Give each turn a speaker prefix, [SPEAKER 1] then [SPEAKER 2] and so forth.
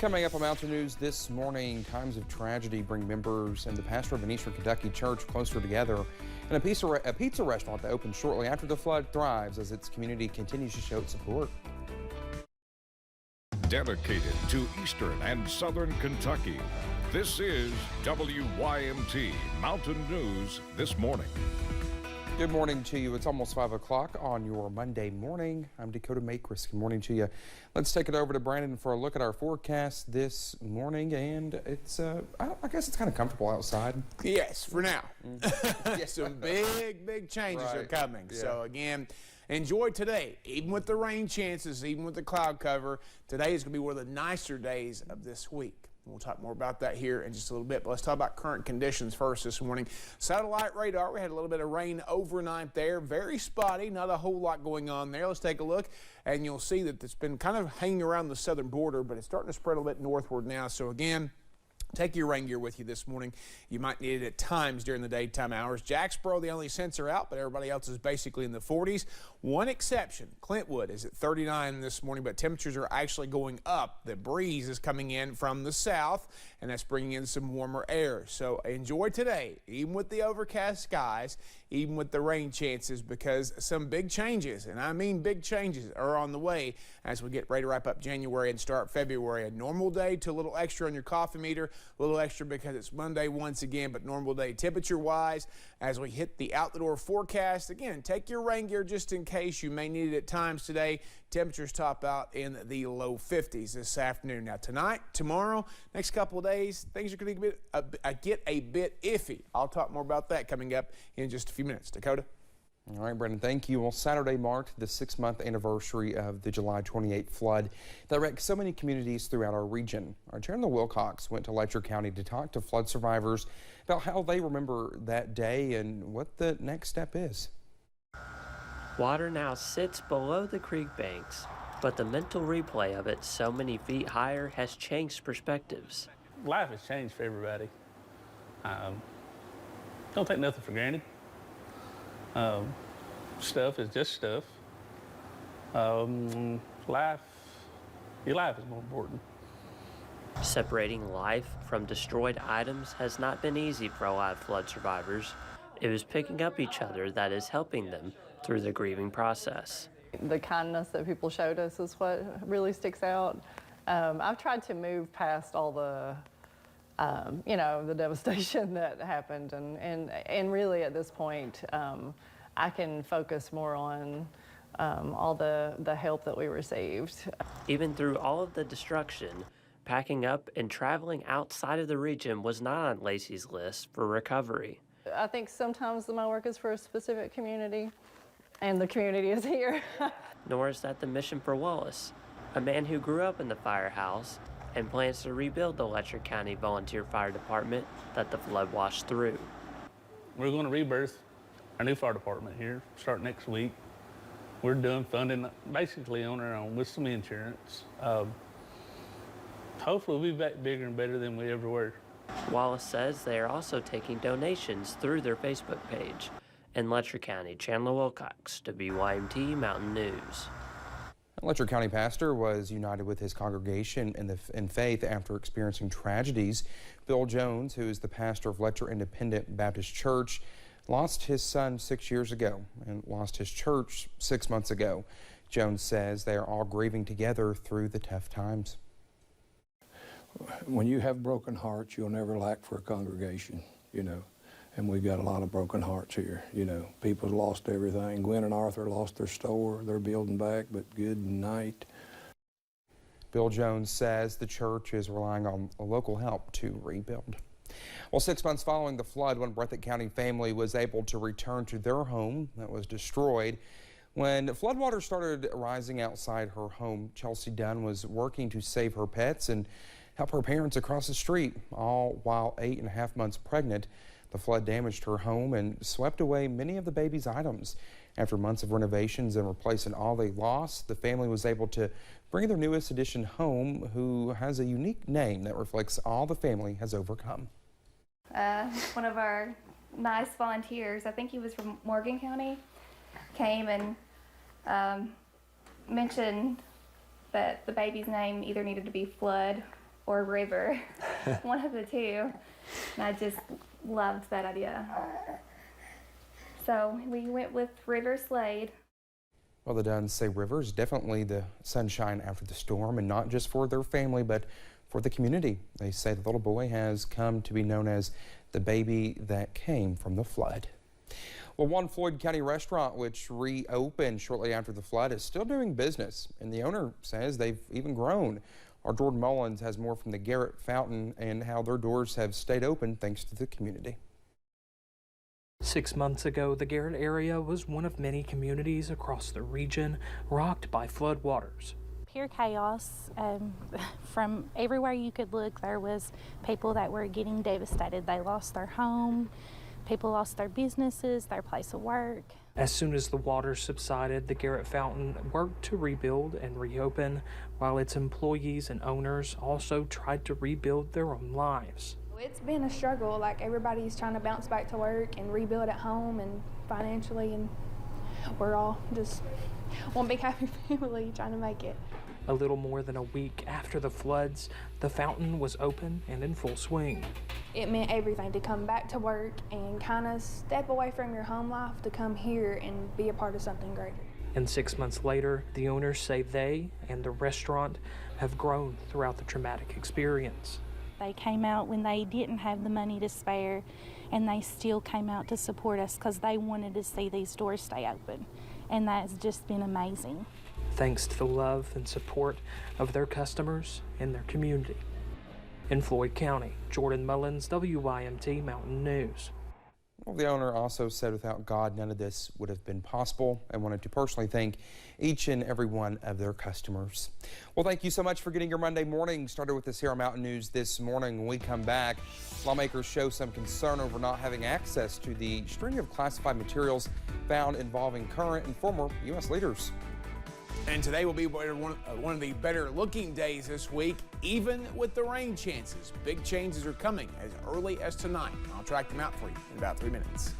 [SPEAKER 1] Coming up on Mountain News this morning, times of tragedy bring members and the pastor of an Eastern Kentucky church closer together. And a pizza restaurant that opened shortly after the flood thrives as its community continues to show its support.
[SPEAKER 2] Dedicated to Eastern and Southern Kentucky, this is WYMT Mountain News this morning.
[SPEAKER 1] Good morning to you. It's almost 5 o'clock on your Monday morning. I'm Dakota Makris. Good morning to you. Let's take it over to Brandon for a look at our forecast this morning. And it's, I guess it's kind of comfortable outside.
[SPEAKER 3] Yes, for now. Some big changes are coming. Yeah. So again, enjoy today. Even with the rain chances, even with the cloud cover, today is going to be one of the nicer days of this week. We'll talk more about that here in just a little bit, but let's talk about current conditions first this morning. Satellite radar, we had a little bit of rain overnight there. Very spotty, not a whole lot going on there. Let's take a look, and you'll see that it's been kind of hanging around the southern border, but it's starting to spread a little bit northward now. So again, take your rain gear with you this morning. You might need it at times during the daytime hours. Jacksboro, the only sensor out, but everybody else is basically in the 40s. One exception, Clintwood is at 39 this morning, but temperatures are actually going up. The breeze is coming in from the south, and that's bringing in some warmer air. So enjoy today, even with the overcast skies, even with the rain chances, because some big changes, and I mean big changes, are on the way as we get ready to wrap up January and start February. A normal day to a little extra on your coffee meter, a little extra because it's Monday once again, but normal day temperature-wise as we hit the out-the-door forecast. Again, take your rain gear just in case. You may need it at times today. Temperatures top out in the low 50s this afternoon. Now tonight, tomorrow, next couple of days, things are going to get a bit iffy. I'll talk more about that coming up in just a few minutes. Dakota?
[SPEAKER 1] All right, Brendan, thank you. Well, Saturday marked the 6-month anniversary of the July 28th flood that wrecked so many communities throughout our region. Our Chandler Wilcox went to Letcher County to talk to flood survivors about how they remember that day and what the next step is.
[SPEAKER 4] Water now sits below the creek banks, but the mental replay of it so many feet higher has changed perspectives.
[SPEAKER 5] Life has changed for everybody. Don't take nothing for granted. Stuff is just stuff. Your life is more important.
[SPEAKER 4] Separating life from destroyed items has not been easy for a lot of flood survivors. It was picking up each other that is helping them through the grieving process.
[SPEAKER 6] The kindness that people showed us is what really sticks out. I've tried to move past all the the devastation that happened, and really at this point, I can focus more on all the help that we received.
[SPEAKER 4] Even through all of the destruction, packing up and traveling outside of the region was not on Lacey's list for recovery.
[SPEAKER 6] I think sometimes my work is for a specific community, and the community is here.
[SPEAKER 4] Nor is that the mission for Wallace, a man who grew up in the firehouse and plans to rebuild the Letcher County Volunteer Fire Department that the flood washed through.
[SPEAKER 5] We're going to rebirth our new fire department here, start next week. We're doing funding basically on our own with some insurance. Hopefully we'll be back bigger and better than we ever were.
[SPEAKER 4] Wallace says they are also taking donations through their Facebook page. In Letcher County, Chandler Wilcox, WYMT Mountain News.
[SPEAKER 1] Letcher County pastor was united with his congregation in faith after experiencing tragedies. Bill Jones, who is the pastor of Letcher Independent Baptist Church, lost his son 6 years ago and lost his church 6 months ago. Jones says they are all grieving together through the tough times.
[SPEAKER 7] When you have broken hearts, you'll never lack for a congregation, and we've got a lot of broken hearts here. People lost everything. Gwen and Arthur lost their store. They're building back, but good night.
[SPEAKER 1] Bill Jones says the church is relying on local help to rebuild. Well, 6 months following the flood, one Breathitt County family was able to return to their home that was destroyed. When floodwater started rising outside her home, Chelsea Dunn was working to save her pets and help her parents across the street, all while 8.5 months pregnant. The flood damaged her home and swept away many of the baby's items. After months of renovations and replacing all they lost, the family was able to bring their newest addition home, who has a unique name that reflects all the family has overcome.
[SPEAKER 8] One of our nice volunteers, I think he was from Morgan County, came and mentioned that the baby's name either needed to be Flood or river, one of the two. And I just loved that idea. So we went with River Slade.
[SPEAKER 1] Well, the Dunns say River is definitely the sunshine after the storm, and not just for their family, but for the community. They say the little boy has come to be known as the baby that came from the flood. Well, one Floyd County restaurant, which reopened shortly after the flood, is still doing business, and the owner says they've even grown. Our Jordan Mullins has more from the Garrett Fountain and how their doors have stayed open thanks to the community.
[SPEAKER 9] 6 months ago, the Garrett area was one of many communities across the region rocked by flood waters.
[SPEAKER 10] Pure chaos. From everywhere you could look, there was people that were getting devastated. They lost their home, people lost their businesses, their place of work.
[SPEAKER 9] As soon as the water subsided, the Garrett Fountain worked to rebuild and reopen, while its employees and owners also tried to rebuild their own lives.
[SPEAKER 11] It's been a struggle. Like, everybody's trying to bounce back to work and rebuild at home and financially, and we're all just one big happy family trying to make it.
[SPEAKER 9] A little more than a week after the floods, the fountain was open and in full swing.
[SPEAKER 11] It meant everything to come back to work and kind of step away from your home life to come here and be a part of something greater.
[SPEAKER 9] And 6 months later, the owners say they and the restaurant have grown throughout the traumatic experience.
[SPEAKER 10] They came out when they didn't have the money to spare, and they still came out to support us because they wanted to see these doors stay open, and that's just been amazing.
[SPEAKER 9] Thanks to the love and support of their customers and their community. In Floyd County, Jordan Mullins, WYMT Mountain News.
[SPEAKER 1] Well, the owner also said without God, none of this would have been possible, and wanted to personally thank each and every one of their customers. Well, thank you so much for getting your Monday morning started with us here on Mountain News this morning. When we come back, lawmakers show some concern over not having access to the string of classified materials found involving current and former U.S. leaders.
[SPEAKER 3] And today will be one of the better looking days this week, even with the rain chances. Big changes are coming as early as tonight. I'll track them out for you in about 3 minutes.